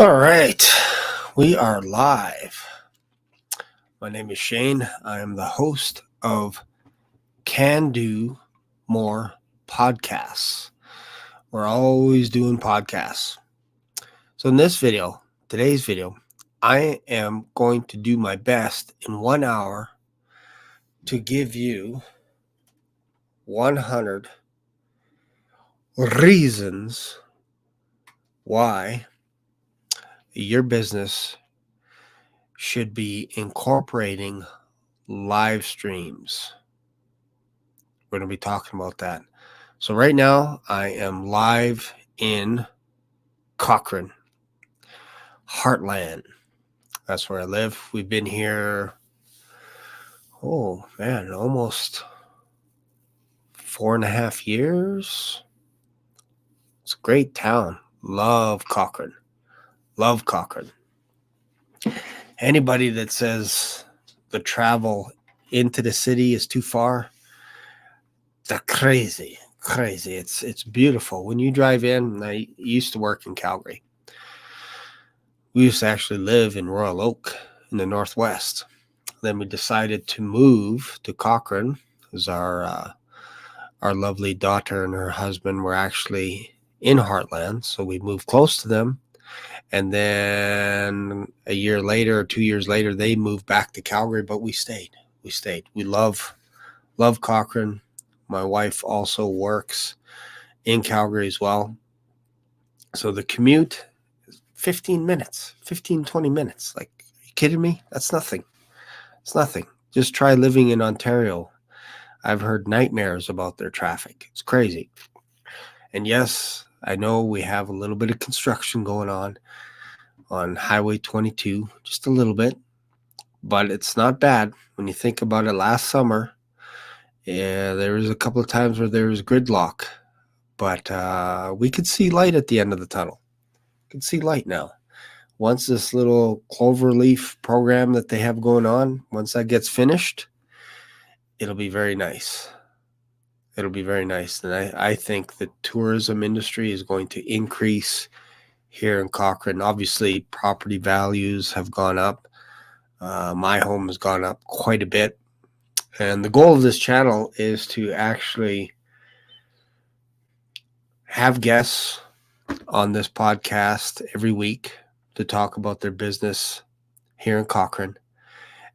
All right, we are live. My name is Shane. I am the host of CanDoMore Podcasts. We're always doing podcasts. So in today's video, I am going to do my best in 1 hour to give you 100 reasons why your business should be incorporating live streams. We're going to be talking about that. So right now I am live in Cochrane, Heartland. That's where I live. We've been here, almost 4.5 years. It's a great town. Love Cochrane. Love Cochrane. Anybody that says the travel into the city is too far, they're crazy. It's beautiful. When you drive in, I used to work in Calgary. We used to actually live in Royal Oak in the Northwest. Then we decided to move to Cochrane because our lovely daughter and her husband were actually in Heartland. So we moved close to them. And then a year later or 2 years later, they moved back to Calgary, but we stayed. We love Cochrane. My wife also works in Calgary as well. So the commute is 20 minutes. Like, are you kidding me? That's nothing. It's nothing. Just try living in Ontario. I've heard nightmares about their traffic. It's crazy. And yes, I know we have a little bit of construction going on Highway 22, just a little bit, but it's not bad when you think about it. Last summer, there was a couple of times where there was gridlock, but we could see light at the end of the tunnel. We can see light now. Once this little cloverleaf program that they have going on, once that gets finished, it'll be very nice. It'll be very nice. And I think the tourism industry is going to increase here in Cochrane. Obviously, property values have gone up. My home has gone up quite a bit. And the goal of this channel is to actually have guests on this podcast every week to talk about their business here in Cochrane.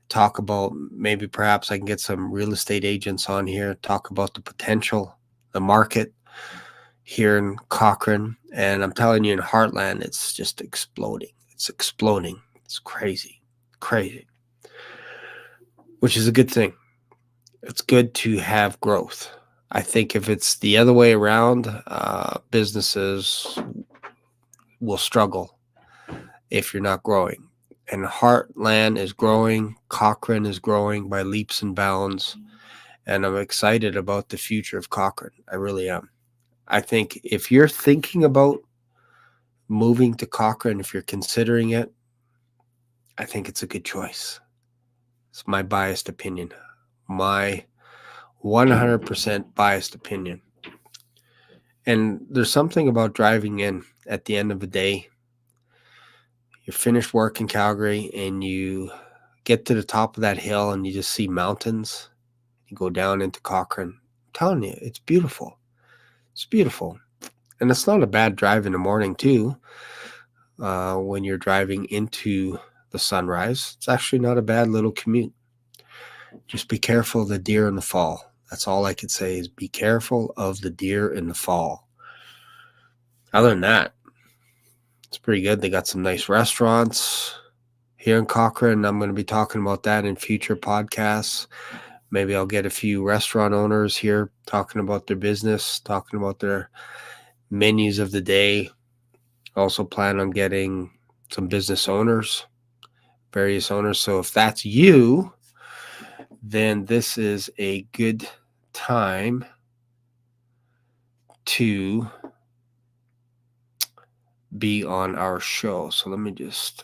Talk about, maybe perhaps I can get some real estate agents on here, talk about the potential, the market here in Cochrane. And I'm telling you, in Heartland, it's just exploding. It's exploding. It's crazy, which is a good thing. It's good to have growth. I think if it's the other way around, businesses will struggle if you're not growing. And Heartland is growing. Cochrane is growing by leaps and bounds. And I'm excited about the future of Cochrane. I really am. I think if you're thinking about moving to Cochrane, if you're considering it, I think it's a good choice. It's my biased opinion. My 100% biased opinion. And there's something about driving in at the end of the day. You finish work in Calgary and you get to the top of that hill and you just see mountains. You go down into Cochrane. I'm telling you, it's beautiful. It's beautiful. And it's not a bad drive in the morning too. When you're driving into the sunrise, it's actually not a bad little commute. Just be careful of the deer in the fall. That's all I could say is be careful of the deer in the fall. Other than that, it's pretty good. They got some nice restaurants here in Cochrane. I'm going to be talking about that in future podcasts. Maybe I'll get a few restaurant owners here talking about their business, talking about their menus of the day. Also plan on getting some business owners, various owners. So if that's you, then this is a good time to be on our show. So let me just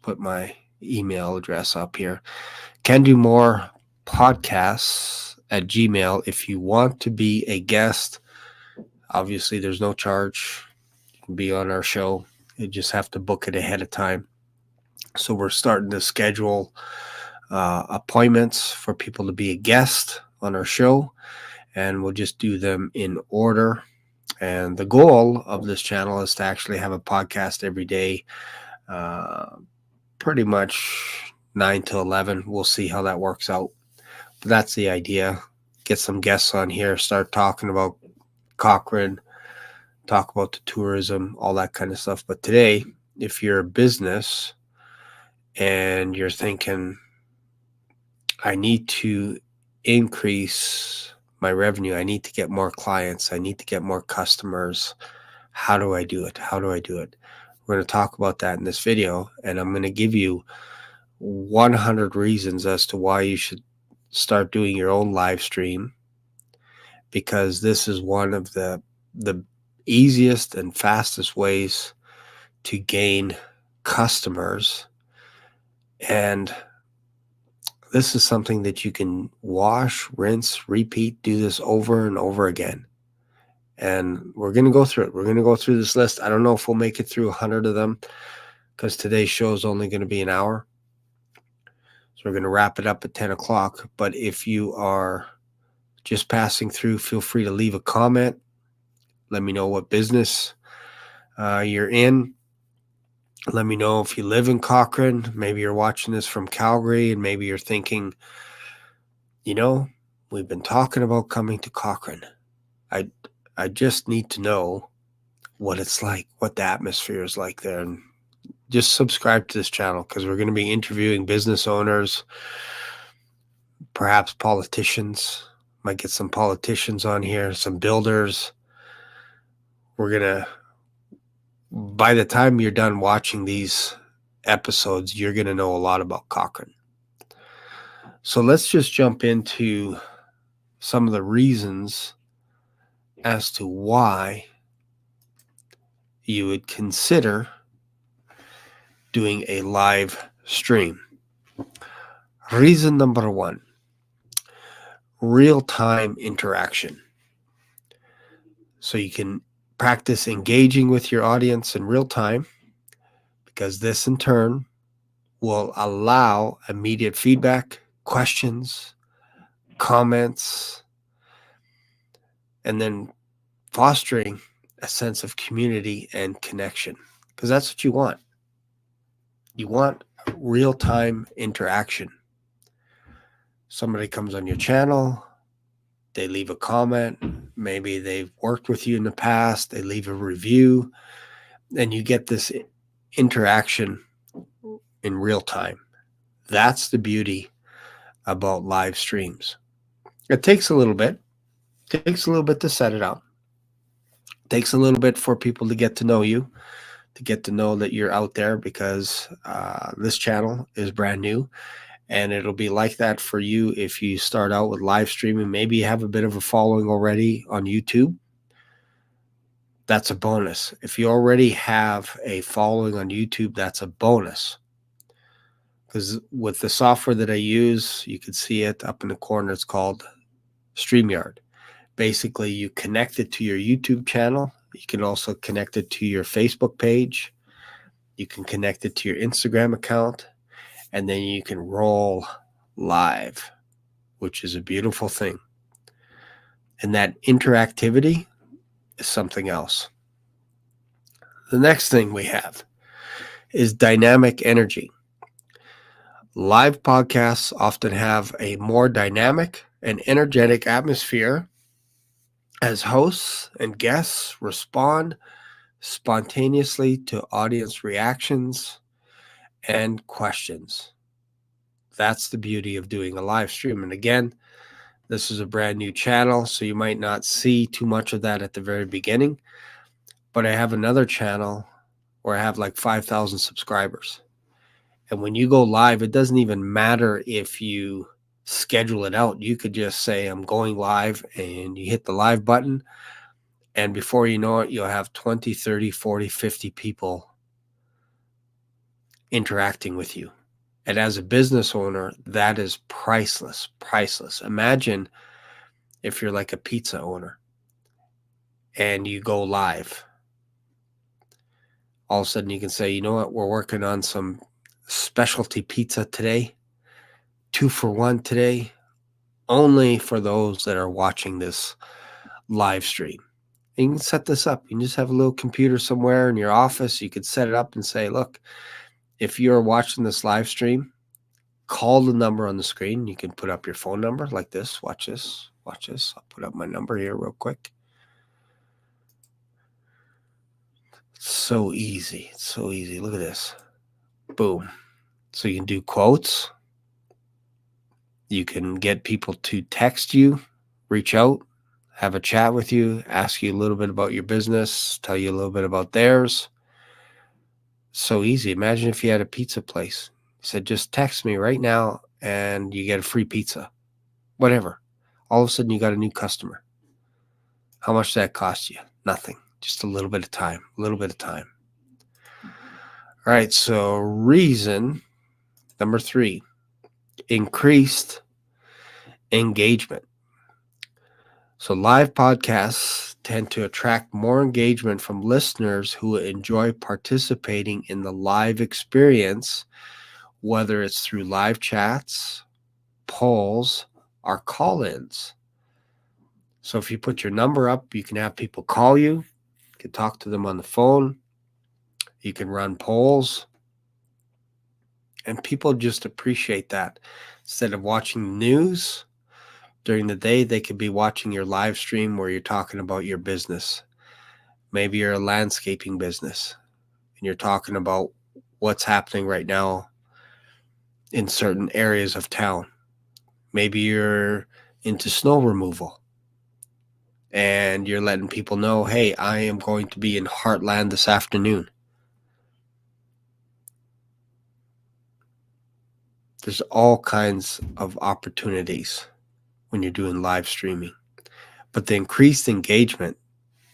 put my email address up here. CanDoMore Podcasts at Gmail. If you want to be a guest, obviously there's no charge. You can be on our show You just have to book it ahead of time. So we're starting to schedule appointments for people to be a guest on our show, and we'll just do them in order. And the goal of this channel is to actually have a podcast every day, pretty much 9 to 11. We'll see how that works out. But that's the idea. Get some guests on here, start talking about Cochrane, talk about the tourism, all that kind of stuff. But today, if you're a business and you're thinking, I need to increase my revenue, I need to get more clients, I need to get more customers, how do I do it? How do I do it? We're going to talk about that in this video, and I'm going to give you 100 reasons as to why you should start doing your own live stream, because this is one of the easiest and fastest ways to gain customers. And this is something that you can wash, rinse, repeat, do this over and over again. And we're going to go through it. We're going to go through this list. I don't know if we'll make it through 100 of them, because today's show is only going to be an hour. So we're going to wrap it up at 10 o'clock. But if you are just passing through, feel free to leave a comment. Let me know what business you're in. Let me know if you live in Cochrane. Maybe you're watching this from Calgary, and maybe you're thinking, we've been talking about coming to Cochrane. I just need to know what it's like, what the atmosphere is like there. And just subscribe to this channel, because we're going to be interviewing business owners, perhaps politicians. Might get some politicians on here, some builders. By the time you're done watching these episodes, you're going to know a lot about Cochrane. So let's just jump into some of the reasons as to why you would consider doing a live stream. Reason number one, real-time interaction. So you can practice engaging with your audience in real time, because this in turn will allow immediate feedback, questions, comments, and then fostering a sense of community and connection, because that's what you want. You want real-time interaction. Somebody comes on your channel, they leave a comment, maybe they've worked with you in the past, they leave a review, and you get this interaction in real time. That's the beauty about live streams. It takes a little bit. It takes a little bit to set it up. It takes a little bit for people to get to know you, to get to know that you're out there, because this channel is brand new. And it'll be like that for you if you start out with live streaming. Maybe you have a bit of a following already on YouTube. That's a bonus. If you already have a following on YouTube, that's a bonus. Because with the software that I use, you can see it up in the corner. It's called StreamYard. Basically, you connect it to your YouTube channel. You can also connect it to your Facebook page. You can connect it to your Instagram account. And then you can roll live, which is a beautiful thing. And that interactivity is something else. The next thing we have is dynamic energy. Live podcasts often have a more dynamic and energetic atmosphere, as hosts and guests respond spontaneously to audience reactions and questions. That's the beauty of doing a live stream. And again, this is a brand new channel, so you might not see too much of that at the very beginning. But I have another channel where I have like 5,000 subscribers. And when you go live, it doesn't even matter if you schedule it out. You could just say, I'm going live, and you hit the live button. And before you know it, you'll have 20, 30, 40, 50 people interacting with you. And as a business owner, that is priceless, priceless. Imagine if you're like a pizza owner and you go live. All of a sudden you can say, you know what, we're working on some specialty pizza today, 2 for 1 today, only for those that are watching this live stream. And you can set this up. You can just have a little computer somewhere in your office. You could set it up and say, look, if you're watching this live stream, call the number on the screen. You can put up your phone number like this. Watch this. Watch this. I'll put up my number here real quick. It's so easy. It's so easy. Look at this. Boom. So you can do quotes. You can get people to text you, reach out, have a chat with you, ask you a little bit about your business, tell you a little bit about theirs. So easy. Imagine if you had a pizza place. You said, just text me right now and you get a free pizza. Whatever. All of a sudden you got a new customer. How much did that cost you? Nothing. Just a little bit of time. A little bit of time. All right. So reason number 3, increased engagement. So live podcasts tend to attract more engagement from listeners who enjoy participating in the live experience, whether it's through live chats, polls, or call-ins. So if you put your number up, you can have people call you. You can talk to them on the phone. You can run polls. And people just appreciate that. Instead of watching the news during the day, they could be watching your live stream where you're talking about your business. Maybe you're a landscaping business and you're talking about what's happening right now in certain areas of town. Maybe you're into snow removal and you're letting people know, hey, I am going to be in Heartland this afternoon. There's all kinds of opportunities when you're doing live streaming. But the increased engagement,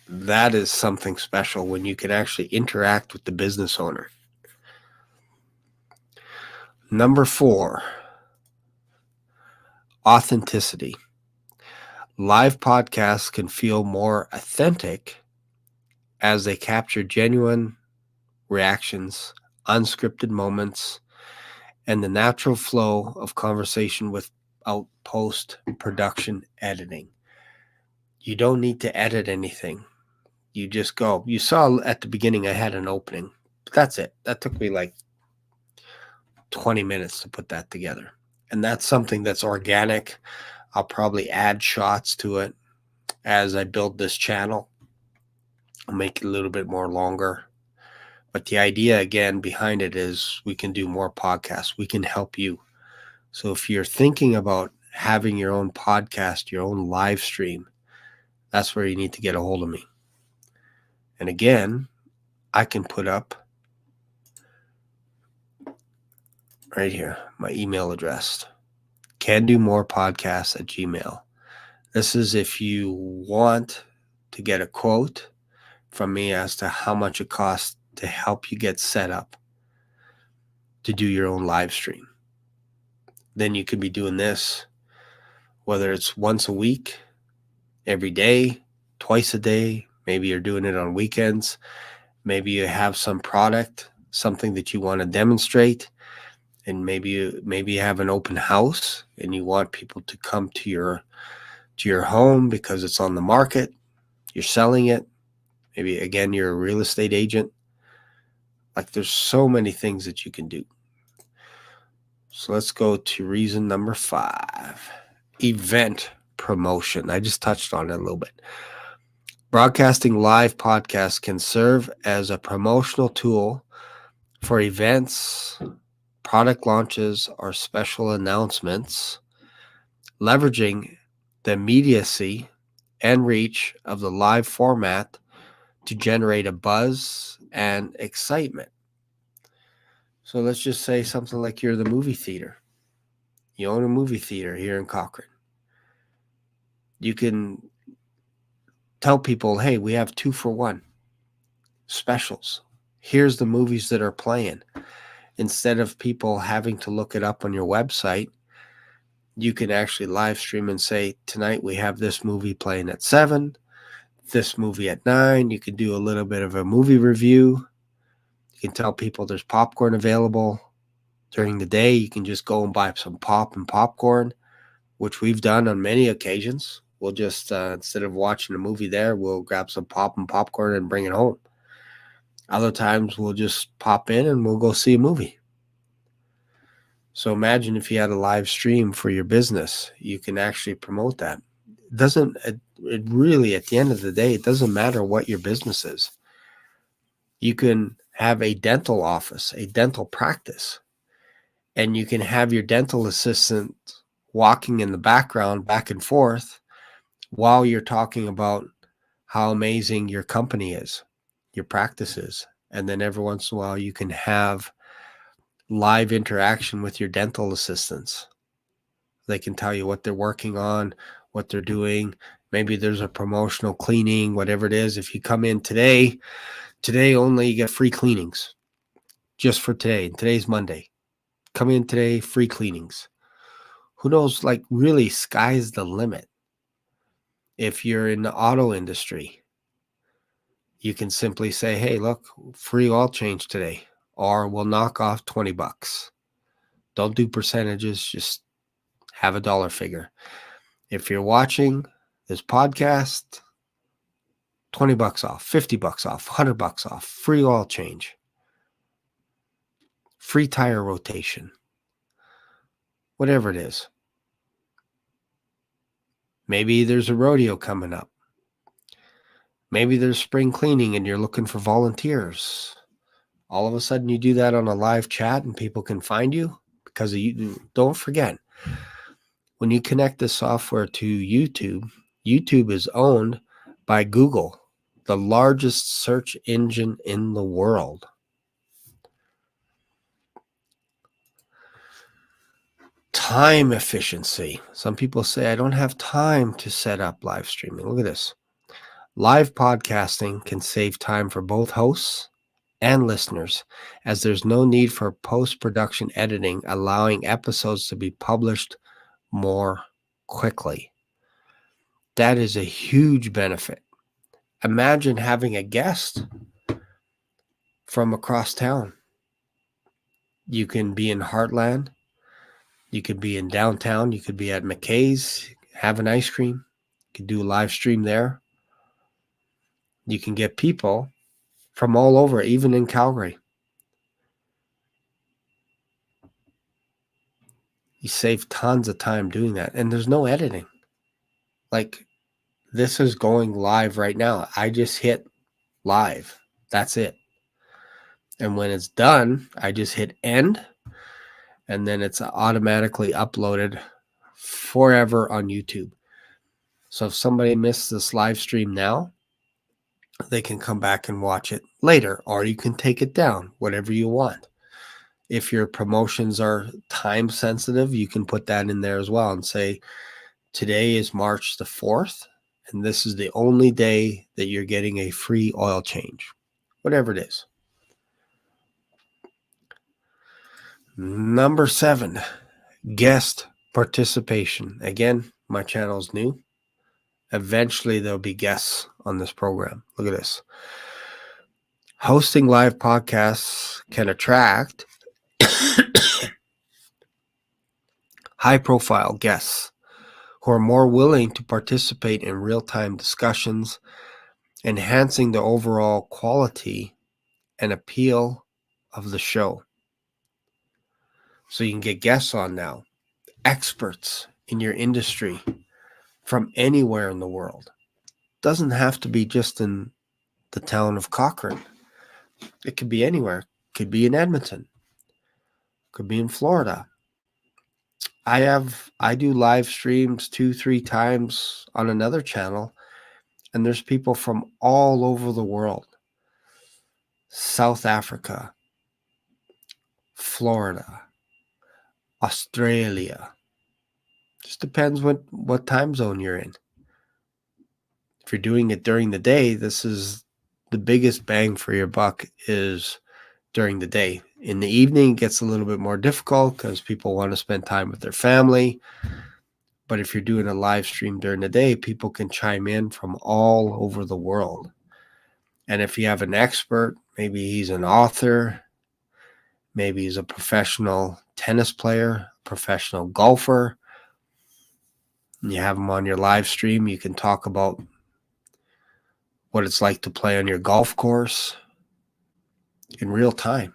that is something special when you can actually interact with the business owner. Number 4, authenticity. Live podcasts can feel more authentic as they capture genuine reactions, unscripted moments, and the natural flow of conversation without post-production editing. You don't need to edit anything. You just go. You saw at the beginning I had an opening. But that's it. That took me like 20 minutes to put that together. And that's something that's organic. I'll probably add shots to it as I build this channel. I'll make it a little bit more longer. But the idea, again, behind it is we can do more podcasts. We can help you. So if you're thinking about having your own podcast, your own live stream, that's where you need to get a hold of me. And again, I can put up right here my email address, CanDoMorePodcasts@gmail.com. This is if you want to get a quote from me as to how much it costs to help you get set up to do your own live stream. Then you could be doing this, whether it's once a week, every day, twice a day. Maybe you're doing it on weekends. Maybe you have some product, something that you want to demonstrate, and maybe you have an open house and you want people to come to your home because it's on the market. You're selling it. Maybe, again, you're a real estate agent. Like, there's so many things that you can do. So let's go to reason number 5, event promotion. I just touched on it a little bit. Broadcasting live podcasts can serve as a promotional tool for events, product launches, or special announcements, leveraging the immediacy and reach of the live format to generate a buzz and excitement. So let's just say something like you're the movie theater. You own a movie theater here in Cochrane. You can tell people, hey, we have 2-for-1 specials. Here's the movies that are playing. Instead of people having to look it up on your website, you can actually live stream and say, tonight we have this movie playing at 7, this movie at 9. You can do a little bit of a movie review. You can tell people there's popcorn available during the day. You can just go and buy some pop and popcorn, which we've done on many occasions. We'll just, instead of watching a movie there, we'll grab some pop and popcorn and bring it home. Other times we'll just pop in and we'll go see a movie. So imagine if you had a live stream for your business, you can actually promote that. It really, at the end of the day, it doesn't matter what your business is. You can have a dental office, a dental practice, and you can have your dental assistant walking in the background back and forth while you're talking about how amazing your company is, your practice is. And then every once in a while, you can have live interaction with your dental assistants. They can tell you what they're working on, what they're doing. Maybe there's a promotional cleaning, whatever it is. If you come in today only, you get free cleanings just for today. Today's Monday. Come in today, free cleanings. Who knows, like really sky's the limit. If you're in the auto industry, you can simply say, hey, look, free oil change today, or we'll knock off $20. Don't do percentages, just have a dollar figure. If you're watching this podcast, $20 off, $50 off, $100 off, free oil change, free tire rotation, whatever it is. Maybe there's a rodeo coming up. Maybe there's spring cleaning and you're looking for volunteers. All of a sudden you do that on a live chat and people can find you because of you. Don't forget, when you connect the software to YouTube, YouTube is owned by Google, the largest search engine in the world. Time efficiency. Some people say, I don't have time to set up live streaming. Look at this. Live podcasting can save time for both hosts and listeners, as there's no need for post-production editing, allowing episodes to be published more quickly. That is a huge benefit. Imagine having a guest from across town. You can be in Heartland. You could be in downtown. You could be at McKay's, have an ice cream. You could do a live stream there. You can get people from all over, even in Calgary. You save tons of time doing that. And there's no editing. Like, this is going live right now. I just hit live. That's it. And when it's done, I just hit end. And then it's automatically uploaded forever on YouTube. So if somebody missed this live stream now, they can come back and watch it later, or you can take it down, whatever you want. If your promotions are time sensitive, you can put that in there as well and say, today is March the 4th, and this is the only day that you're getting a free oil change, whatever it is. Number 7, guest participation. Again, my channel is new. Eventually, there'll be guests on this program. Look at this. Hosting live podcasts can attract high-profile guests who are more willing to participate in real-time discussions, enhancing the overall quality and appeal of the show. So you can get guests on now, experts in your industry from anywhere in the world. Doesn't have to be just in the town of Cochrane. It could be anywhere. Could be in Edmonton. Could be in Florida. I do live streams 2-3 times on another channel, and there's people from all over the world. South Africa, Florida, Australia. Just depends what time zone you're in. If you're doing it during the day, this is the biggest bang for your buck is during the day. In the evening, it gets a little bit more difficult because people want to spend time with their family. But if you're doing a live stream during the day, people can chime in from all over the world. And if you have an expert, maybe he's an author, maybe he's a professional tennis player, professional golfer, and you have him on your live stream, you can talk about what it's like to play on your golf course in real time.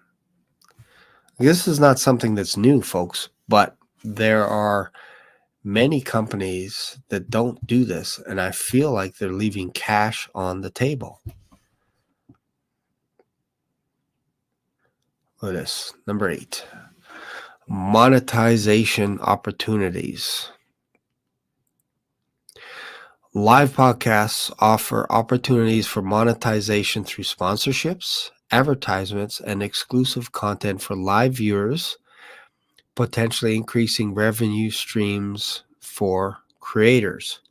This is not something that's new, folks, but there are many companies that don't do this, and I feel like they're leaving cash on the table. Look at this. Number 8, monetization opportunities. Live podcasts offer opportunities for monetization through sponsorships, advertisements, and exclusive content for live viewers, potentially increasing revenue streams for creators.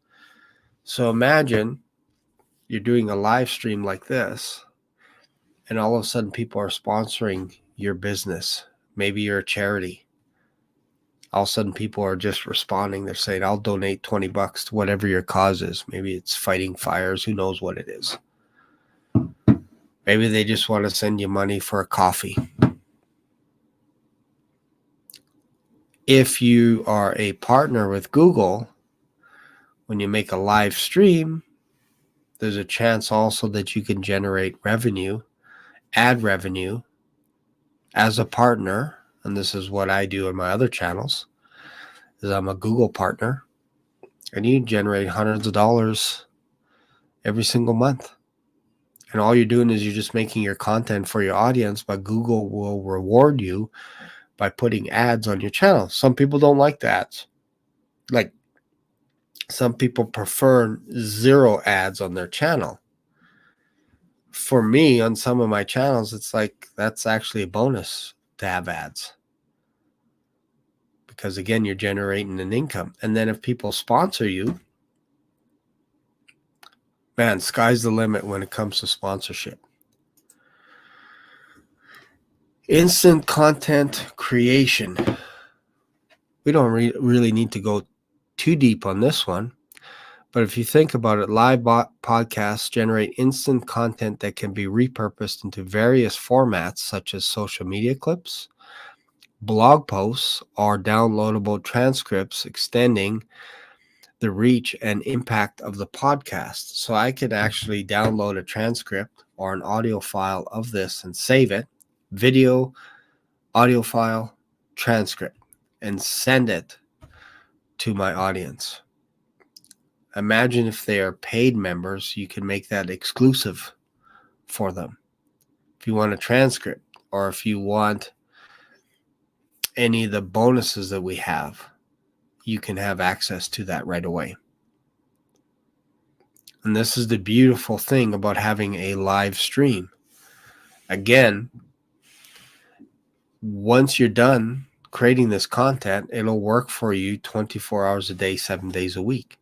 So imagine you're doing a live stream like this, and all of a sudden people are sponsoring your business. Maybe you're a charity. All of a sudden people are just responding. They're saying, I'll donate $20 to whatever your cause is. Maybe it's fighting fires. Who knows what it is? Maybe they just want to send you money for a coffee. If you are a partner with Google, when you make a live stream, there's a chance also that you can generate revenue, ad revenue as a partner. And this is what I do in my other channels, is I'm a Google partner, and you generate hundreds of dollars every single month. And all you're doing is you're just making your content for your audience, but Google will reward you by putting ads on your channel. Some people don't like the ads. Like, some people prefer 0 ads on their channel. For me, on some of my channels, it's like that's actually a bonus to have ads. Because again, you're generating an income. And then if people sponsor you, man, sky's the limit when it comes to sponsorship. Instant content creation. We don't really need to go too deep on this one. But if you think about it, live podcasts generate instant content that can be repurposed into various formats, such as social media clips, blog posts, or downloadable transcripts, extending the reach and impact of the podcast. So I could actually download a transcript or an audio file of this and save it, video, audio file, transcript, and send it to my audience. Imagine if they are paid members, you can make that exclusive for them. If you want a transcript, or if you want any of the bonuses that we have, you can have access to that right away. And this is the beautiful thing about having a live stream. Again, once you're done creating this content, it'll work for you 24 hours a day, 7 days a week.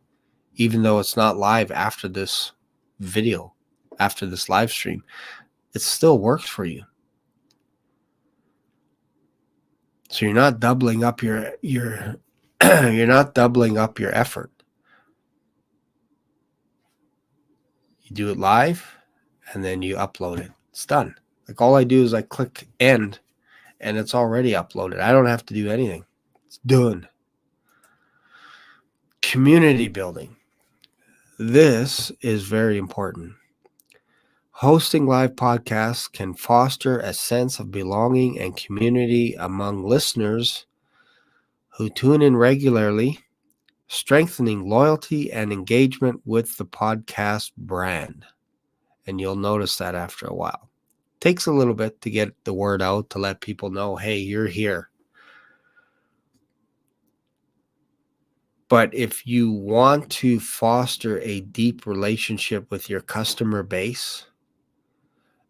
Even though it's not live after this video, after this live stream, it still works for you. So you're not doubling up your you're not doubling up your effort. You do it live and then you upload it. It's done. Like, all I do is I click end and it's already uploaded. I don't have to do anything. It's done. Community building. This is very important. Hosting live podcasts can foster a sense of belonging and community among listeners who tune in regularly, strengthening loyalty and engagement with the podcast brand. And you'll notice that after a while. It takes a little bit to get the word out, to let people know, hey, you're here. But if you want to foster a deep relationship with your customer base,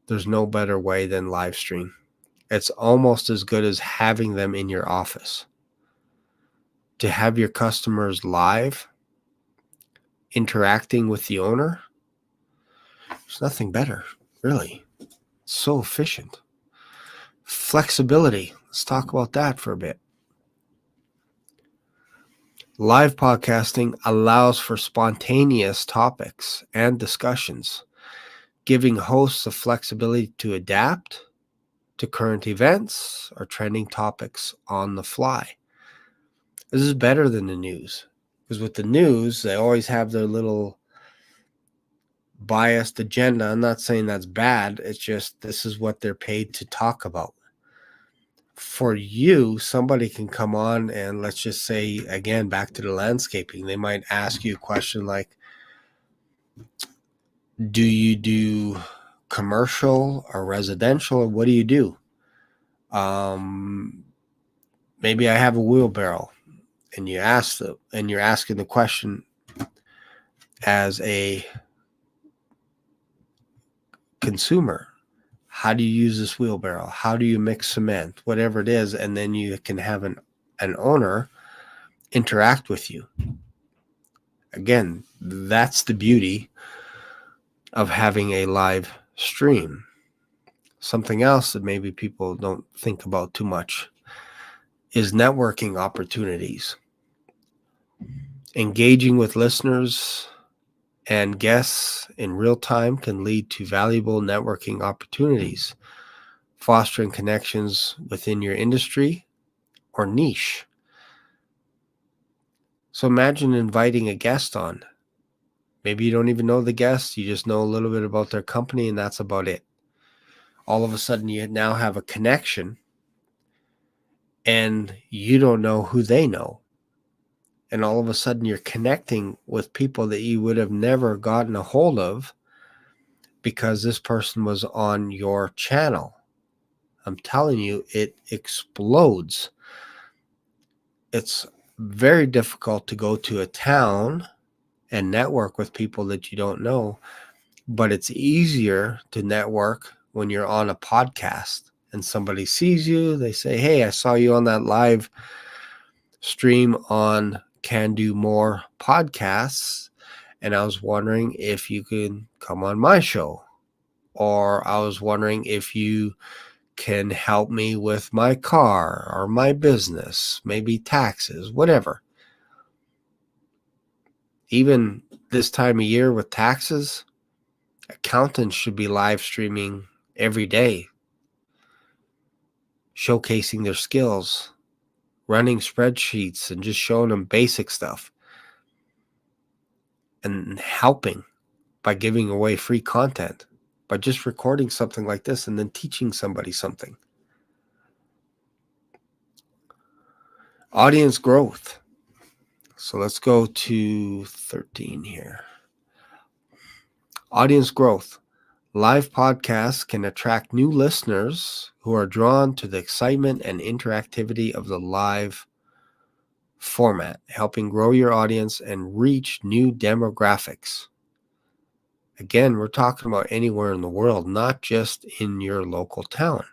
there's no better way than live stream. It's almost as good as having them in your office. To have your customers live, interacting with the owner, there's nothing better, really. It's so efficient. Flexibility. Let's talk about that for a bit. Live podcasting allows for spontaneous topics and discussions. giving hosts the flexibility to adapt to current events or trending topics on the fly. This is better than the news, because with the news, they always have their little biased agenda. I'm not saying that's bad. It's just this is what they're paid to talk about. For you, somebody can come on and, let's just say, again, back to the landscaping, they might ask you a question like, do you do commercial or residential, or what do you do? Maybe I have a wheelbarrow, and you're asking the question as a consumer. How do you use this wheelbarrow? How do you mix cement? Whatever it is, and then you can have an owner interact with you. Again, that's the beauty of having a live stream. Something else that maybe people don't think about too much is networking opportunities. Engaging with listeners and guests in real time can lead to valuable networking opportunities, fostering connections within your industry or niche. So imagine inviting a guest on. Maybe you don't even know the guest, you just know a little bit about their company, and that's about it. All of a sudden, you now have a connection, and you don't know who they know. And all of a sudden, you're connecting with people that you would have never gotten a hold of because this person was on your channel. I'm telling you, it explodes. It's very difficult to go to a town and network with people that you don't know, but it's easier to network when you're on a podcast and somebody sees you. They say, hey, I saw you on that live stream on CanDoMore Podcasts, and I was wondering if you could come on my show, or I was wondering if you can help me with my car or my business, maybe taxes, whatever. Even this time of year with taxes, accountants should be live streaming every day, showcasing their skills, running spreadsheets, and just showing them basic stuff, and helping by giving away free content, by just recording something like this and then teaching somebody something. Audience growth. So let's go to 13 here. Audience growth. Live podcasts can attract new listeners who are drawn to the excitement and interactivity of the live format, helping grow your audience and reach new demographics. Again, we're talking about anywhere in the world, not just in your local town.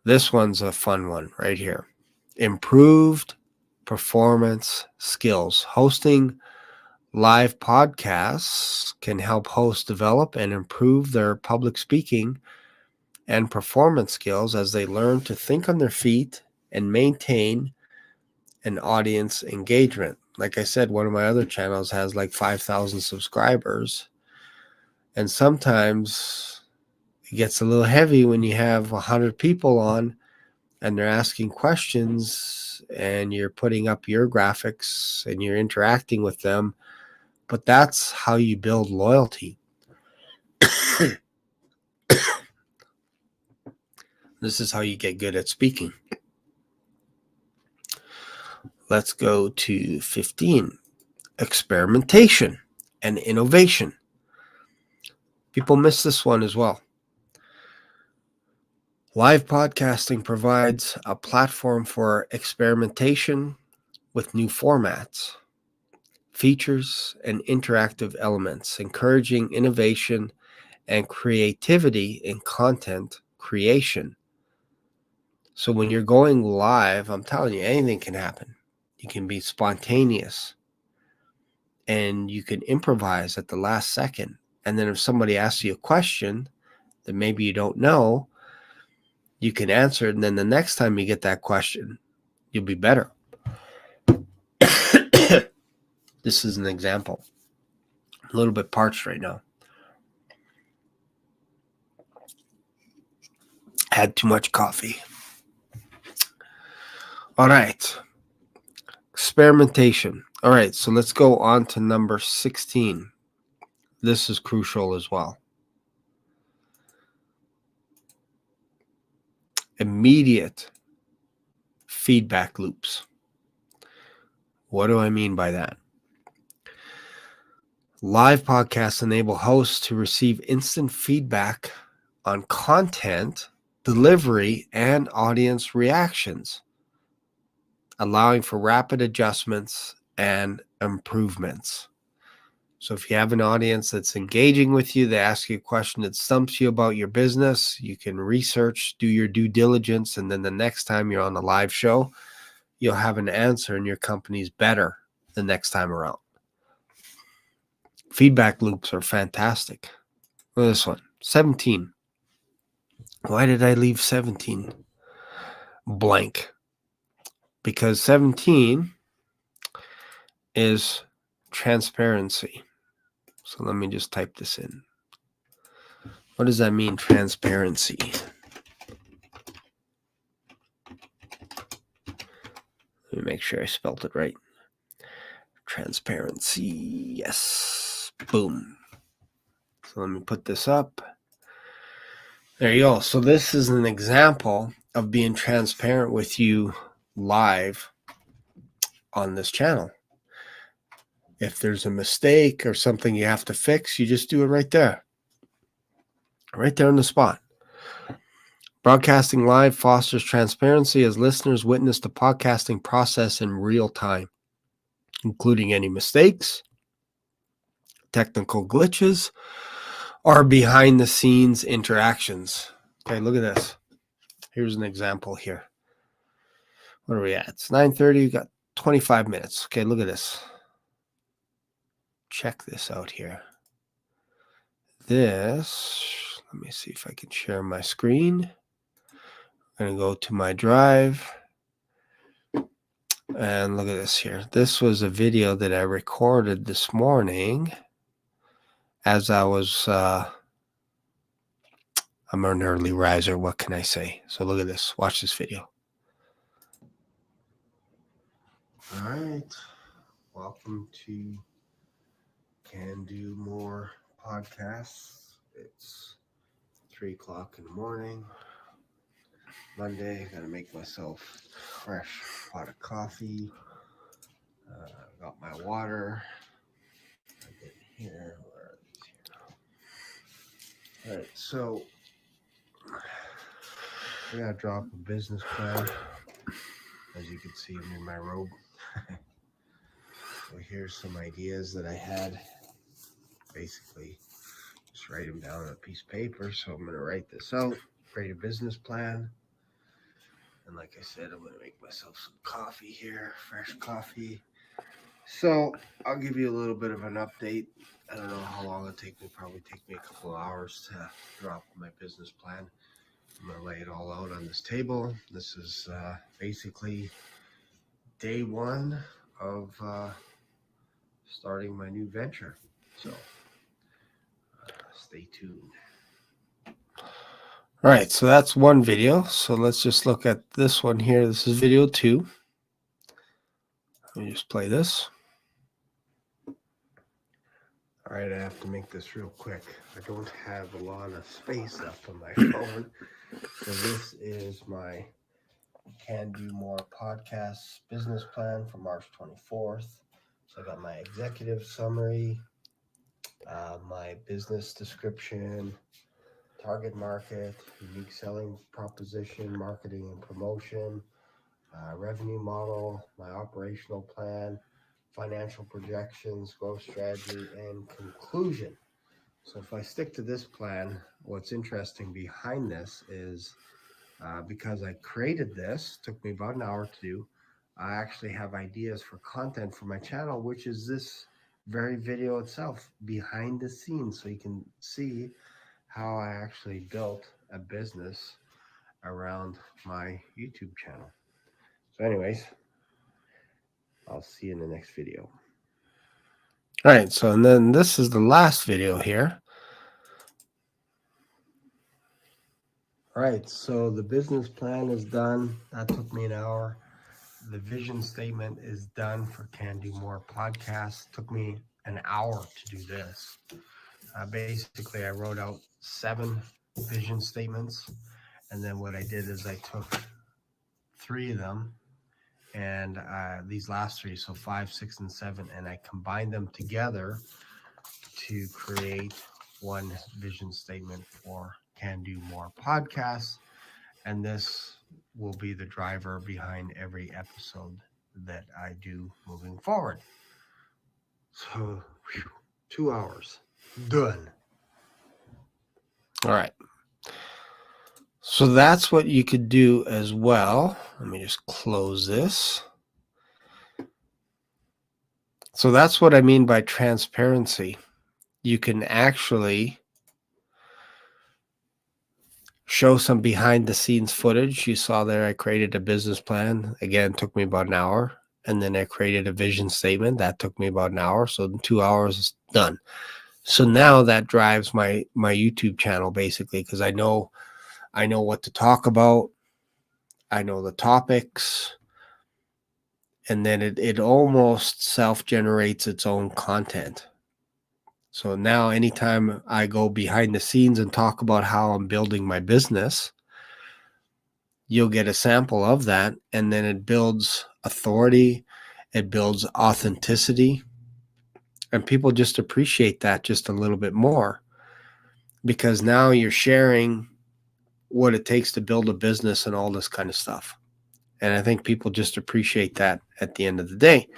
This one's a fun one right here. Improved performance skills. Hosting live podcasts can help hosts develop and improve their public speaking and performance skills as they learn to think on their feet and maintain an audience engagement. Like I said, one of my other channels has like 5,000 subscribers. And sometimes it gets a little heavy when you have 100 people on and they're asking questions and you're putting up your graphics and you're interacting with them. But that's how you build loyalty. This is how you get good at speaking. Let's go to 15. Experimentation and innovation. People miss this one as well. Live podcasting provides a platform for experimentation with new formats, features, and interactive elements, encouraging innovation and creativity in content creation. So when you're going live, I'm telling you, anything can happen. You can be spontaneous and you can improvise at the last second. And then if somebody asks you a question that maybe you don't know, you can answer it. And then the next time you get that question, you'll be better. This is an example. A little bit parched right now. Had too much coffee. All right. Experimentation. All right, so let's go on to number 16. This is crucial as well. Immediate feedback loops. What do I mean by that? Live podcasts enable hosts to receive instant feedback on content, delivery, and audience reactions, allowing for rapid adjustments and improvements. So if you have an audience that's engaging with you, they ask you a question that stumps you about your business, you can research, do your due diligence, and then the next time you're on a live show, you'll have an answer and your company's better the next time around. Feedback loops are fantastic. Look at this one, 17. Why did I leave 17 blank? Because 17 is transparency. So let me just type this in. What does that mean, transparency? Let me make sure I spelled it right. Transparency. Yes. Boom. So let me put this up. There you go. So this is an example of being transparent with you live on this channel. If there's a mistake or something you have to fix, you just do it right there. Right there on the spot. Broadcasting live fosters transparency as listeners witness the podcasting process in real time, including any mistakes, technical glitches, or behind the scenes interactions. Okay, look at this. Here's an example here. What are we at? It's 9:30. We got 25 minutes. Okay, look at this. Check this out here. This, let me see if I can share my screen. I'm going to go to my drive. And look at this here. This was a video that I recorded this morning as I was, I'm an early riser. What can I say? So look at this. Watch this video. All right. Welcome to CanDoMore Podcasts. It's 3 o'clock in the morning. Monday, I gotta make myself a fresh pot of coffee. Got my water. I get here. Where are these here? All right, so I gotta drop a business plan. As you can see, I'm in my robe. So here's some ideas that I had. Basically, just write them down on a piece of paper. So I'm gonna write this out, create a business plan. And like I said, I'm going to make myself some coffee here, fresh coffee. So I'll give you a little bit of an update. I don't know how long it'll take me. Probably take me a couple of hours to drop my business plan. I'm going to lay it all out on this table. This is basically day one of starting my new venture. So stay tuned. All right, so that's one video. So let's just look at this one here. This is video 2. Let me just play this. All right, I have to make this real quick. I don't have a lot of space left on my phone. So this is my CanDoMore Podcasts business plan for March 24th. So I got my executive summary, my business description, target market, unique selling proposition, marketing and promotion, revenue model, my operational plan, financial projections, growth strategy, and conclusion. So if I stick to this plan, what's interesting behind this is because I created this, took me about an hour to do, I actually have ideas for content for my channel, which is this very video itself, behind the scenes, so you can see how I actually built a business around my YouTube channel. So anyways, I'll see you in the next video. All right, so and then this is the last video here. All right, so the business plan is done. That took me an hour. The vision statement is done for CanDoMore Podcasts. Took me an hour to do this. Basically, I wrote out 7 vision statements, and then what I did is I took 3 of them, and these last 3, so 5, 6, and 7, and I combined them together to create one vision statement for CanDoMore Podcasts, and this will be the driver behind every episode that I do moving forward. So, 2 hours done. All right. So that's what you could do as well. Let me just close this. So that's what I mean by transparency. You can actually show some behind the scenes footage. You saw there I created a business plan. Again, it took me about an hour. And then I created a vision statement. That took me about an hour. So in 2 hours is done. So now that drives my YouTube channel basically, because I know what to talk about. I know the topics. And then it almost self-generates its own content. So now anytime I go behind the scenes and talk about how I'm building my business, you'll get a sample of that, and then it builds authority, it builds authenticity, and people just appreciate that just a little bit more because now you're sharing what it takes to build a business and all this kind of stuff. And I think people just appreciate that at the end of the day.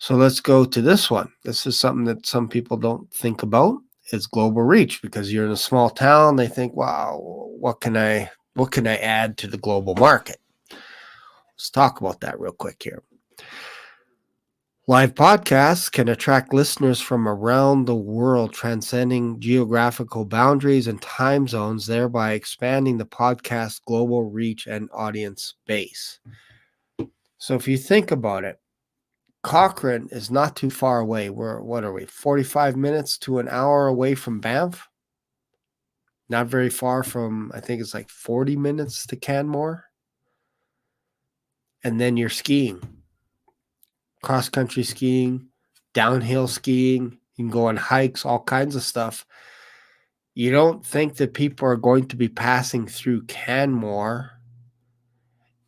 So let's go to this one. This is something that some people don't think about. It's global reach, because you're in a small town. They think, wow, what can I add to the global market? Let's talk about that real quick here. Live podcasts can attract listeners from around the world, transcending geographical boundaries and time zones, thereby expanding the podcast's global reach and audience base. So if you think about it, Cochrane is not too far away. What are we, 45 minutes to an hour away from Banff? Not very far from, I think it's like 40 minutes to CanMore. And then you're skiing, cross-country skiing, downhill skiing. You can go on hikes, all kinds of stuff. You don't think that people are going to be passing through CanMore,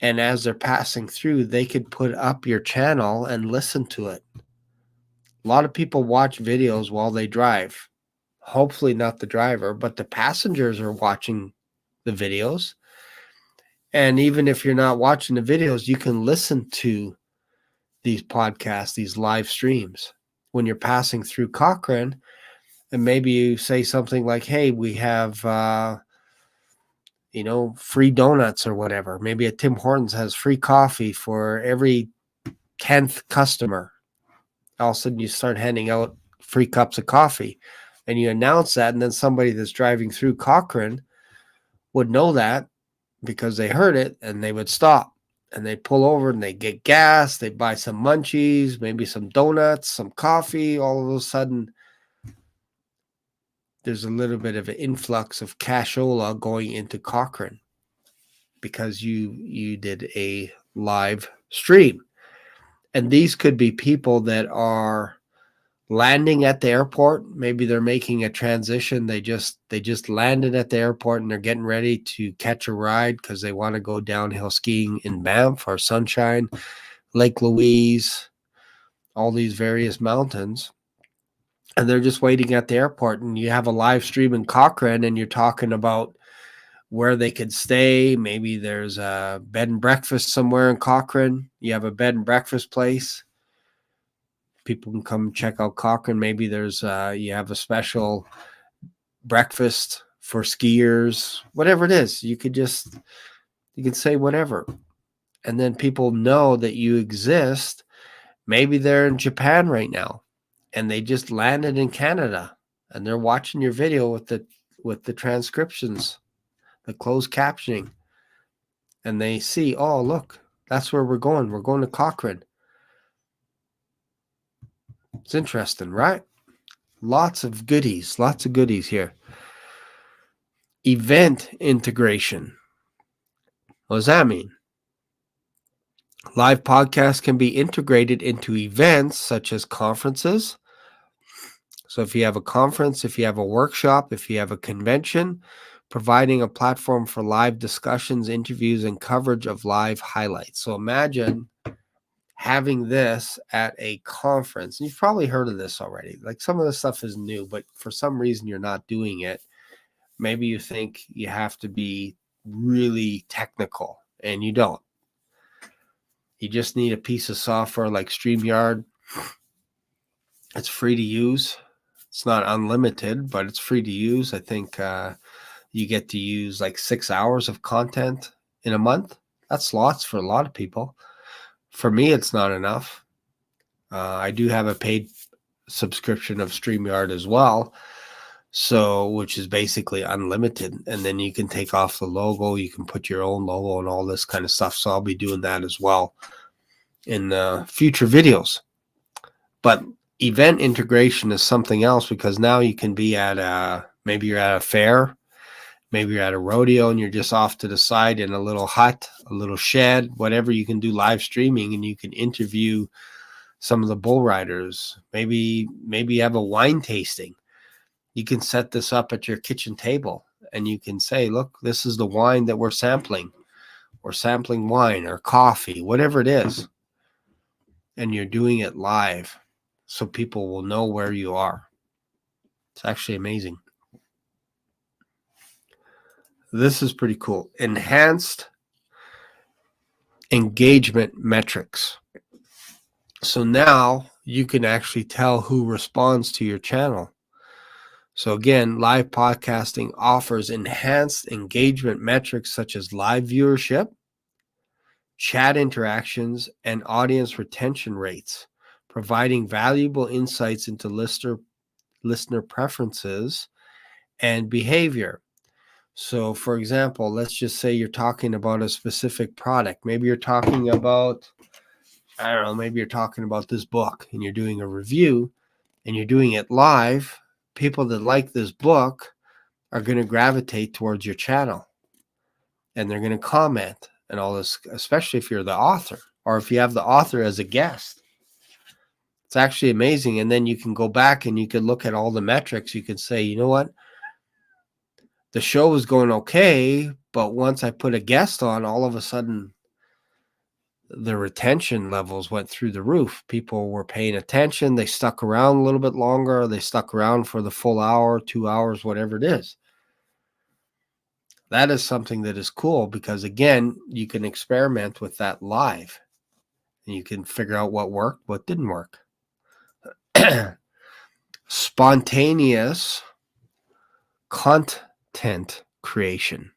and as they're passing through, they could put up your channel and listen to it. A lot of people watch videos while they drive. Hopefully not the driver, but the passengers are watching the videos. And even if you're not watching the videos, you can listen to these podcasts, these live streams when you're passing through Cochrane. And maybe you say something like, hey, we have, free donuts or whatever. Maybe a Tim Hortons has free coffee for every 10th customer. All of a sudden you start handing out free cups of coffee, and you announce that. And then somebody that's driving through Cochrane would know that because they heard it, and they would stop and they pull over and they get gas. They buy some munchies, maybe some donuts, some coffee. All of a sudden, there's a little bit of an influx of cashola going into Cochrane because you did a live stream. And these could be people that are landing at the airport. Maybe they're making a transition. They just landed at the airport and they're getting ready to catch a ride because they want to go downhill skiing in Banff or Sunshine, Lake Louise, all these various mountains. And they're just waiting at the airport, and you have a live stream in Cochrane, and you're talking about where they could stay. Maybe there's a bed and breakfast somewhere in Cochrane. You have a bed and breakfast place. People can come check out Cochrane. Maybe there's you have a special breakfast for skiers, whatever it is. You can say whatever. And then people know that you exist. Maybe they're in Japan right now and they just landed in Canada and they're watching your video with the transcriptions, the closed captioning. And they see, oh, look, that's where we're going. We're going to Cochrane. It's interesting, right? Lots of goodies here. Event integration. What does that mean? Live podcasts can be integrated into events such as conferences. So if you have a conference, if you have a workshop, if you have a convention, providing a platform for live discussions, interviews, and coverage of live highlights. So imagine having this at a conference. You've probably heard of this already. Like some of the stuff is new, but for some reason you're not doing it. Maybe you think you have to be really technical, and you don't. You just need a piece of software like StreamYard. It's free to use. It's not unlimited, but it's free to use. I think you get to use like 6 hours of content in a month. That's lots for a lot of people. For me, it's not enough. I do have a paid subscription of StreamYard as well, so which is basically unlimited. And then you can take off the logo. You can put your own logo and all this kind of stuff. So I'll be doing that as well in future videos. But event integration is something else, because now you can be at maybe you're at a fair, maybe you're at a rodeo, and you're just off to the side in a little hut, a little shed, whatever. You can do live streaming, and you can interview some of the bull riders. Maybe you have a wine tasting. You can set this up at your kitchen table, and you can say, look, this is the wine that we're sampling. We're sampling wine or coffee, whatever it is. And you're doing it live, so people will know where you are. It's actually amazing. This is pretty cool. Enhanced engagement metrics. So now you can actually tell who responds to your channel. So again, live podcasting offers enhanced engagement metrics such as live viewership, chat interactions, and audience retention rates, providing valuable insights into listener preferences and behavior. So for example, let's just say you're talking about a specific product. Maybe you're talking about, I don't know, maybe you're talking about this book and you're doing a review and you're doing it live. People that like this book are going to gravitate towards your channel, and they're going to comment and all this, especially if you're the author or if you have the author as a guest. It's actually amazing. And then you can go back and you can look at all the metrics. You can say, you know what? The show was going okay, but once I put a guest on, all of a sudden the retention levels went through the roof. People were paying attention. They stuck around a little bit longer. They stuck around for the full hour, 2 hours, whatever it is. That is something that is cool, because again, you can experiment with that live and you can figure out what worked, what didn't work. Spontaneous content creation.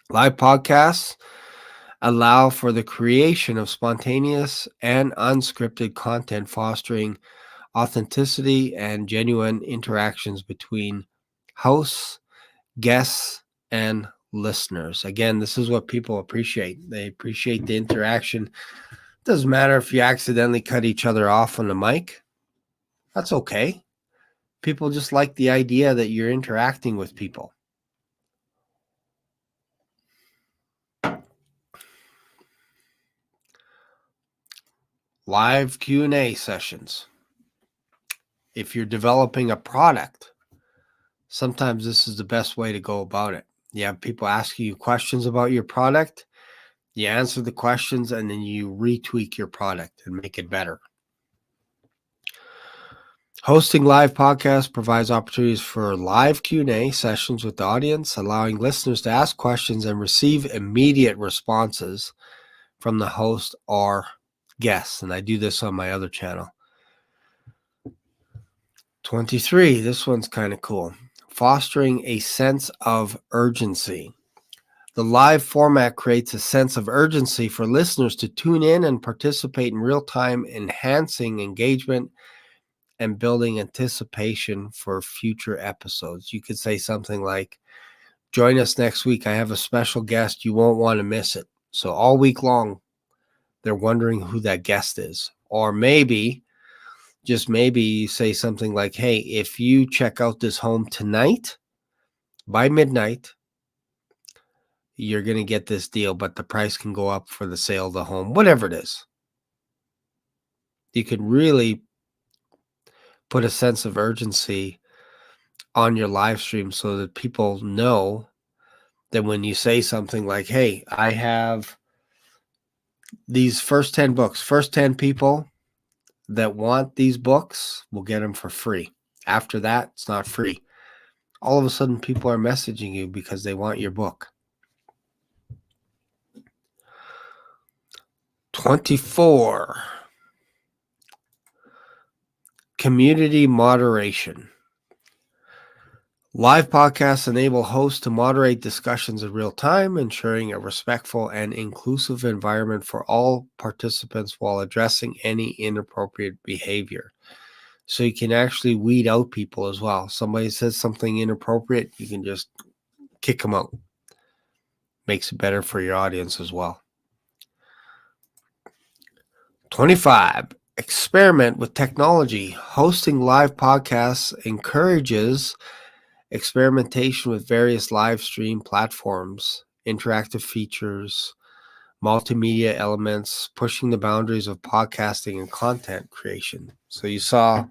Live podcasts allow for the creation of spontaneous and unscripted content, fostering authenticity and genuine interactions between hosts, guests, and listeners. Again, this is what people appreciate. They appreciate the interaction. Doesn't matter if you accidentally cut each other off on the mic. That's okay. People just like the idea that you're interacting with people. Live Q&A sessions. If you're developing a product, sometimes this is the best way to go about it. You have people asking you questions about your product. You answer the questions, and then you retweak your product and make it better. Hosting live podcasts provides opportunities for live Q&A sessions with the audience, allowing listeners to ask questions and receive immediate responses from the host or guests. And I do this on my other channel. 23, this one's kind of cool. Fostering a sense of urgency. The live format creates a sense of urgency for listeners to tune in and participate in real time, enhancing engagement and building anticipation for future episodes. You could say something like, join us next week. I have a special guest. You won't want to miss it. So all week long, they're wondering who that guest is. Or maybe just maybe say something like, hey, if you check out this home tonight by midnight, you're going to get this deal, but the price can go up for the sale of the home, whatever it is. You can really put a sense of urgency on your live stream so that people know that when you say something like, hey, I have these first 10 books, first 10 people that want these books will get them for free. After that, it's not free. All of a sudden, people are messaging you because they want your book. 24. Community moderation. Live podcasts enable hosts to moderate discussions in real time, ensuring a respectful and inclusive environment for all participants while addressing any inappropriate behavior. So you can actually weed out people as well. Somebody says something inappropriate, you can just kick them out. Makes it better for your audience as well. 25. Experiment with technology. Hosting live podcasts encourages experimentation with various live stream platforms, interactive features, multimedia elements, pushing the boundaries of podcasting and content creation. So you saw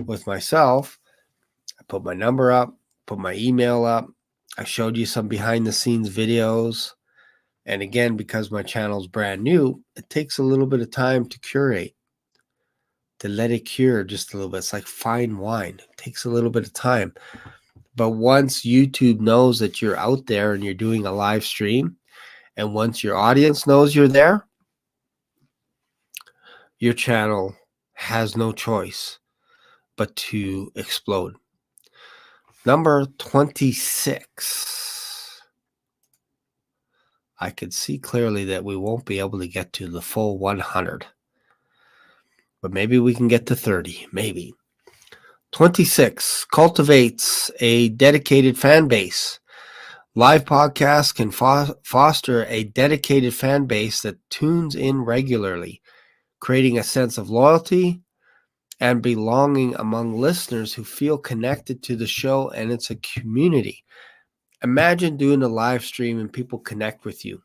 with myself, I put my number up, put my email up. I showed you some behind the scenes videos. And again, because my channel's brand new, it takes a little bit of time to curate, to let it cure just a little bit. It's like fine wine. It takes a little bit of time. But once YouTube knows that you're out there and you're doing a live stream, and once your audience knows you're there, your channel has no choice but to explode. Number 26. I could see clearly that we won't be able to get to the full 100. But maybe we can get to 30. Maybe. 26. Cultivates a dedicated fan base. Live podcasts can foster a dedicated fan base that tunes in regularly, creating a sense of loyalty and belonging among listeners who feel connected to the show, and it's a community. Imagine doing a live stream and people connect with you.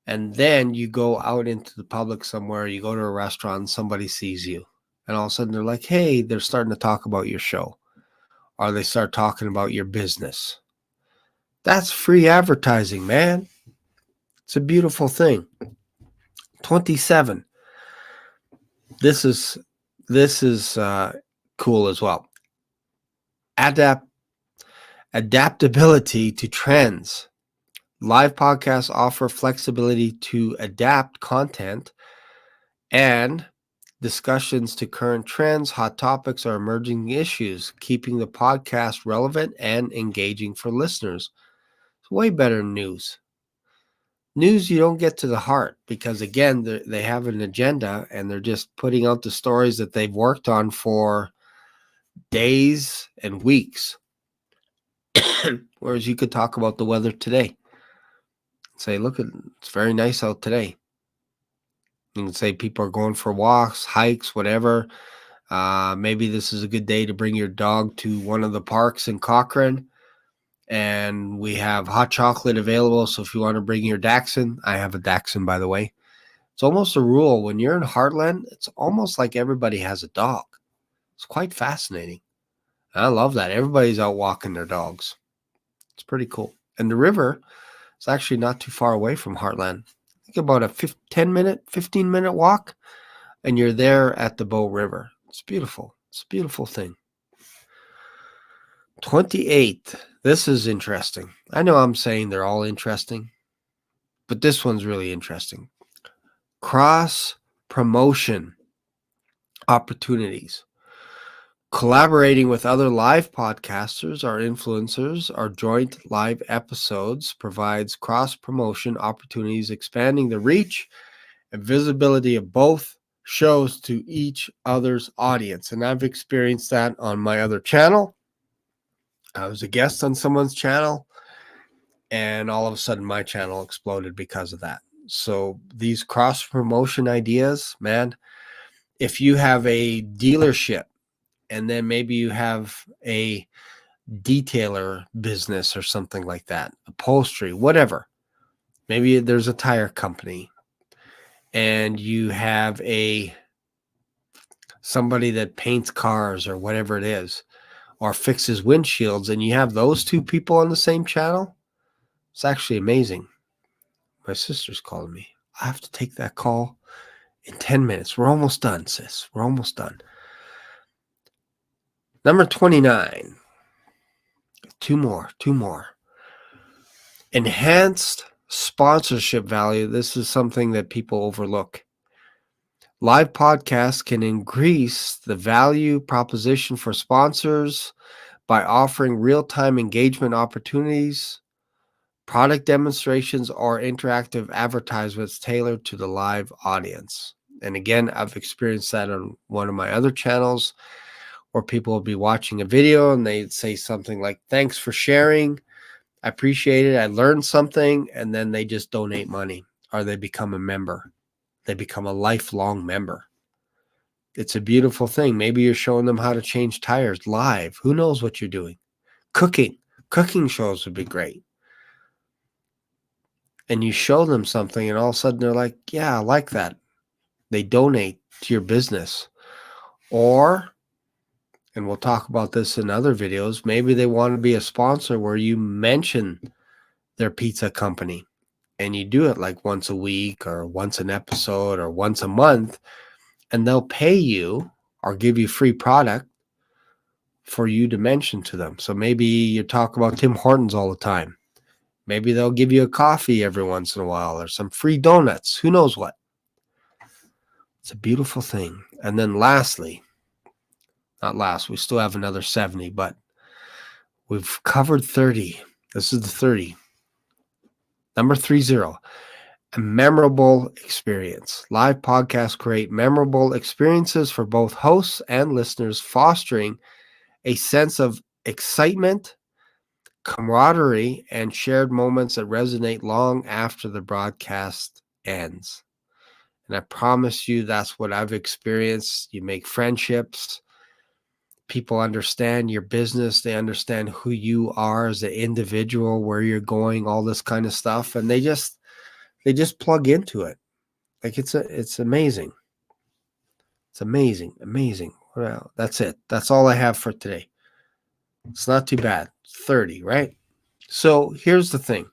And then you go out into the public somewhere, you go to a restaurant, and somebody sees you. And all of a sudden they're like, hey, they're starting to talk about your show. Or they start talking about your business. That's free advertising, man. It's a beautiful thing. 27. This is cool as well. Adaptability to trends. Live podcasts offer flexibility to adapt content and discussions to current trends, hot topics, or emerging issues, keeping the podcast relevant and engaging for listeners. It's way better than news. News you don't get to the heart because, again, they have an agenda and they're just putting out the stories that they've worked on for days and weeks. Whereas you could talk about the weather today. Say, look, it's very nice out today. You can say people are going for walks, hikes, whatever. Maybe this is a good day to bring your dog to one of the parks in Cochrane. And we have hot chocolate available. So if you want to bring your Dachshund, I have a Dachshund, by the way. It's almost a rule. When you're in Heartland, it's almost like everybody has a dog. It's quite fascinating. I love that. Everybody's out walking their dogs. It's pretty cool. And the river is actually not too far away from Heartland. Think about a 15-minute walk, and you're there at the Bow River. It's beautiful. It's a beautiful thing. 28. This is interesting. I know I'm saying they're all interesting, but this one's really interesting. Cross-promotion opportunities. Collaborating with other live podcasters or influencers or joint live episodes provides cross-promotion opportunities, expanding the reach and visibility of both shows to each other's audience. And I've experienced that on my other channel. I was a guest on someone's channel, and all of a sudden my channel exploded because of that. So these cross-promotion ideas, man, if you have a dealership and then maybe you have a detailer business or something like that, upholstery, whatever. Maybe there's a tire company and you have somebody that paints cars or whatever it is, or fixes windshields, and you have those two people on the same channel. It's actually amazing. My sister's calling me. I have to take that call in 10 minutes. We're almost done, sis. We're almost done. Number 29. Two more. Enhanced sponsorship value. This is something that people overlook. Live podcasts can increase the value proposition for sponsors by offering real-time engagement opportunities, product demonstrations, or interactive advertisements tailored to the live audience. And again, I've experienced that on one of my other channels where people will be watching a video and they'd say something like, "Thanks for sharing. I appreciate it. I learned something." And then they just donate money or they become a member. They become a lifelong member. It's a beautiful thing. Maybe you're showing them how to change tires live. Who knows what you're doing? Cooking shows would be great. And you show them something and all of a sudden they're like, "Yeah, I like that." They donate to your business. Or, and we'll talk about this in other videos, maybe they want to be a sponsor where you mention their pizza company and you do it like once a week or once an episode or once a month, and they'll pay you or give you free product for you to mention to them. So maybe you talk about Tim Hortons all the time. Maybe they'll give you a coffee every once in a while or some free donuts. Who knows what? It's a beautiful thing. And then lastly, not last, we still have another 70, but we've covered 30. This is the 30. Number 30, a memorable experience. Live podcasts create memorable experiences for both hosts and listeners, fostering a sense of excitement, camaraderie, and shared moments that resonate long after the broadcast ends. And I promise you, that's what I've experienced. You make friendships. People understand your business. They understand who you are as an individual, where you're going, all this kind of stuff. And they just plug into it. Like it's amazing. It's amazing. Well, that's it. That's all I have for today. It's not too bad. 30, right? So here's the thing.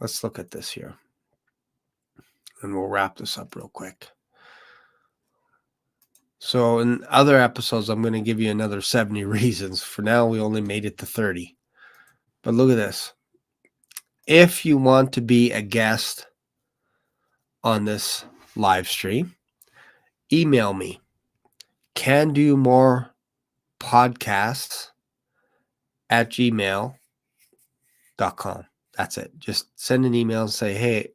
Let's look at this here. And we'll wrap this up real quick. So in other episodes, I'm going to give you another 70 reasons. For now, we only made it to 30. But look at this. If you want to be a guest on this live stream, email me. CanDoMore Podcasts at gmail.com. That's it. Just send an email and say, "Hey,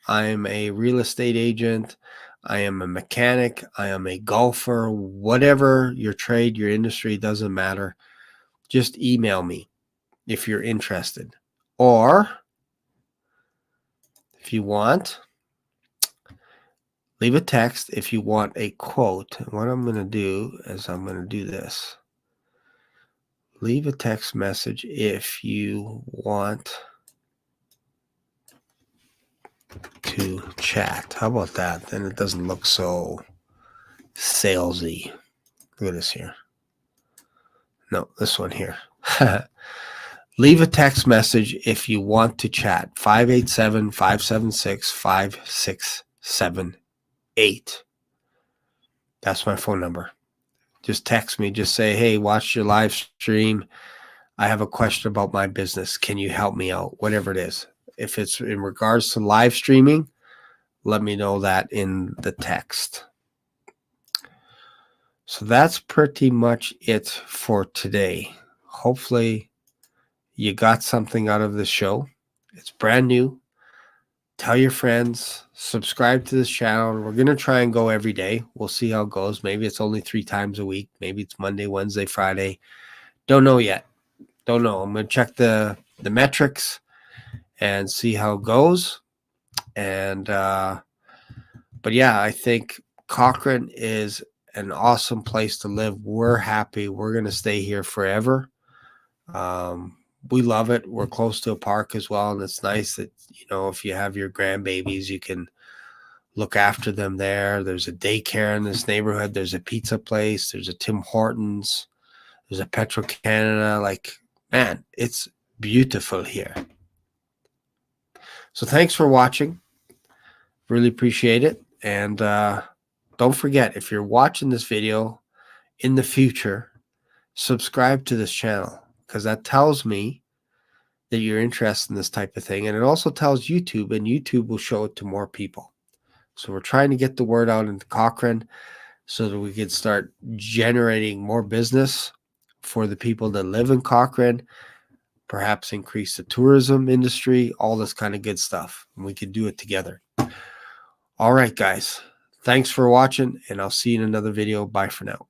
I'm a real estate agent. I am a mechanic. I am a golfer." Whatever your trade, your industry, doesn't matter. Just email me if you're interested. Or if you want, leave a text if you want a quote. What I'm going to do is I'm going to do this. Leave a text message if you want to chat. How about that? Then it doesn't look so salesy. Look at this here. No, this one here. Leave a text message if you want to chat. 587-576-5678. That's my phone number. Just text me. Just say, "Hey, watch your live stream. I have a question about my business. Can you help me out?" Whatever it is. If it's in regards to live streaming, let me know that in the text. So that's pretty much it for today. Hopefully you got something out of this show. It's brand new. Tell your friends, subscribe to this channel. We're going to try and go every day. We'll see how it goes. Maybe it's only 3 times a week. Maybe it's Monday, Wednesday, Friday. Don't know yet. Don't know. I'm going to check the metrics and see how it goes. And But yeah, I think Cochrane is an awesome place to live. We're happy. We're going to stay here forever. We love it. We're close to a park as well. And it's nice that, if you have your grandbabies, you can look after them there. There's a daycare in this neighborhood. There's a pizza place. There's a Tim Hortons. There's a Petro-Canada. Like, man, it's beautiful here. So thanks for watching. Really appreciate it. And don't forget, if you're watching this video in the future, subscribe to this channel, because that tells me that you're interested in this type of thing. And it also tells YouTube, and YouTube will show it to more people. So we're trying to get the word out into Cochrane so that we can start generating more business for the people that live in Cochrane, perhaps increase the tourism industry, all this kind of good stuff. And we can do it together. All right, guys. Thanks for watching, and I'll see you in another video. Bye for now.